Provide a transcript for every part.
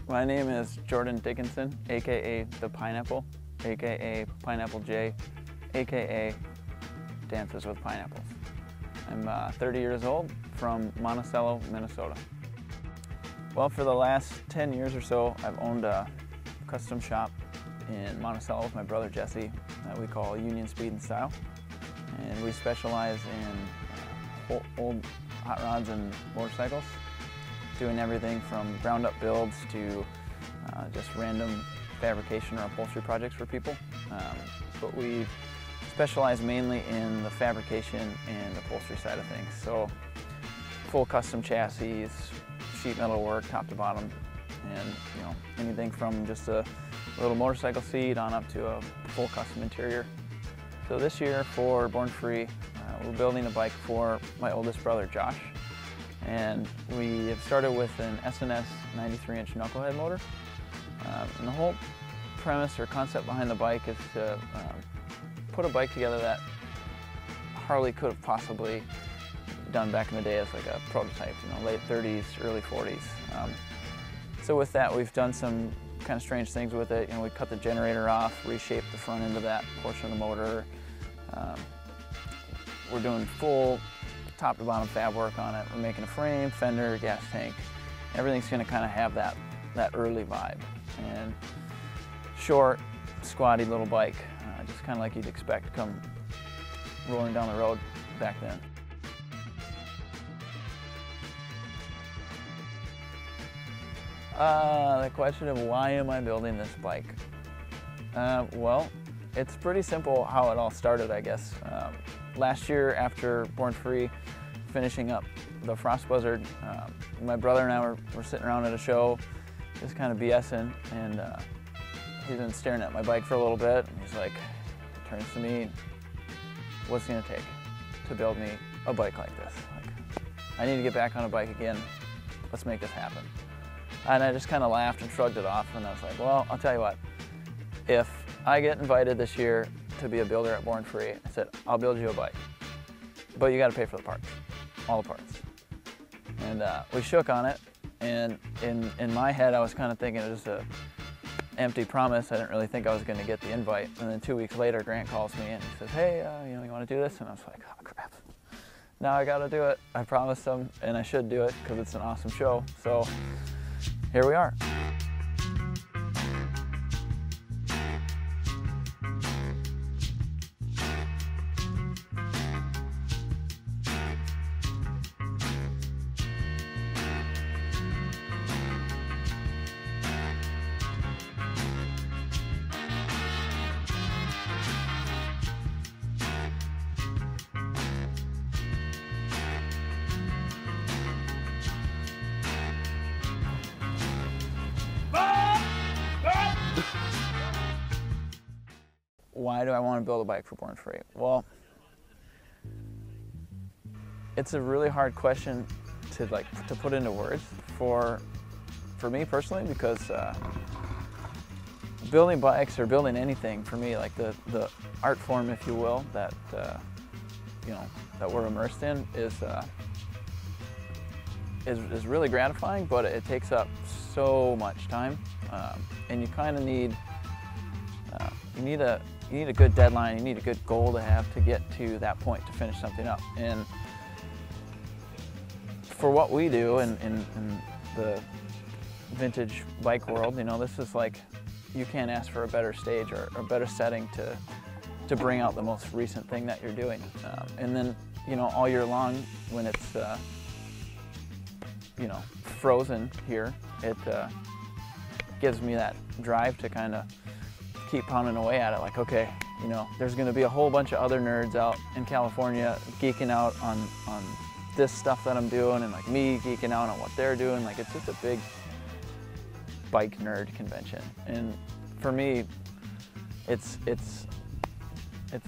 My name is Jordan Dickinson, aka the Pineapple, aka Pineapple J, aka Dances with Pineapples. I'm 30 years old from Monticello, Minnesota. Well, for the last 10 years or so, I've owned a custom shop in Monticello with my brother Jesse that we call Union Speed and Style. And we specialize in old hot rods and motorcycles, doing everything from ground up builds to just random fabrication or upholstery projects for people. But we specialize mainly in the fabrication and upholstery side of things. So full custom chassis, sheet metal work, top to bottom, and anything from just a little motorcycle seat on up to a full custom interior. So this year for Born Free, we're building a bike for my oldest brother Josh. And we have started with an S&S 93-inch knucklehead motor. And the whole premise or concept behind the bike is to put a bike together that Harley could have possibly done back in the day as like a prototype, late 30s, early 40s. So with that, we've done some kind of strange things with it. We cut the generator off, reshaped the front end of that portion of the motor. We're doing full top to bottom fab work on it. We're making a frame, fender, gas tank. Everything's going to kind of have that early vibe. And short, squatty little bike, just kind of like you'd expect to come rolling down the road back then. The question of why am I building this bike? Well, it's pretty simple how it all started, I guess. Last year, after Born Free, finishing up the Frost Buzzard, my brother and I were sitting around at a show, just kind of BSing, and he's been staring at my bike for a little bit, and he's like, turns to me, what's it gonna take to build me a bike like this? Like, I need to get back on a bike again, let's make this happen. And I just kind of laughed and shrugged it off, and I was like, well, I'll tell you what, if I get invited this year to be a builder at Born Free, I said, I'll build you a bike, but you gotta pay for the parts, all the parts. And we shook on it, and in my head I was kind of thinking it was just an empty promise. I didn't really think I was gonna get the invite. And then 2 weeks later, Grant calls me and he says, hey, you wanna do this? And I was like, oh crap, now I gotta do it. I promised him, and I should do it because it's an awesome show. So here we are. Why do I want to build a bike for Born Free? Well, it's a really hard question to put into words for me personally, because building bikes or building anything for me, like the art form, if you will, that that we're immersed in is really gratifying, but it takes up so much time, and you kind of need you need a good deadline, you need a good goal to have to get to that point to finish something up. And for what we do in the vintage bike world, this is like, you can't ask for a better stage or a better setting to bring out the most recent thing that you're doing. And then, all year long, when it's, frozen here, it gives me that drive to kind of keep pounding away at it. Like, okay, there's going to be a whole bunch of other nerds out in California geeking out on this stuff that I'm doing, and like me geeking out on what they're doing. Like, it's just a big bike nerd convention, and for me, it's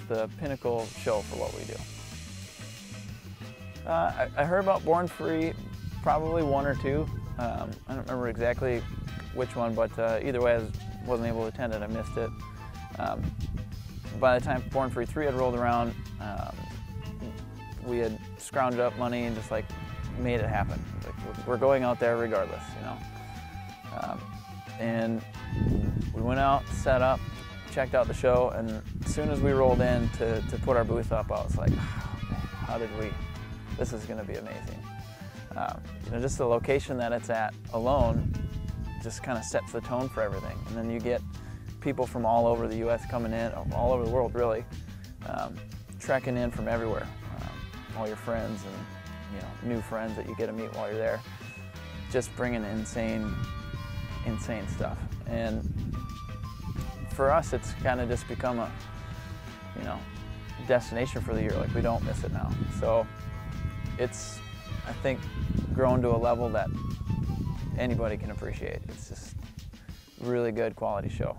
the pinnacle show for what we do. I heard about Born Free probably one or two. I don't remember exactly which one, but either way, I wasn't able to attend it. I missed it. By the time Born Free 3 had rolled around, we had scrounged up money and just like made it happen. Like, we're going out there regardless, And we went out, set up, checked out the show, and as soon as we rolled in to put our booth up, I was like, oh, man, how did we, this is gonna be amazing. You know, just the location that it's at alone just kind of sets the tone for everything. And then you get people from all over the U.S. coming in, all over the world really, trekking in from everywhere. All your friends and, you know, new friends that you get to meet while you're there, just bringing insane stuff. And for us, it's kind of just become a, you know, destination for the year. Like, we don't miss it now. So it's, I think, grown to a level that anybody can appreciate. It's just really good quality show.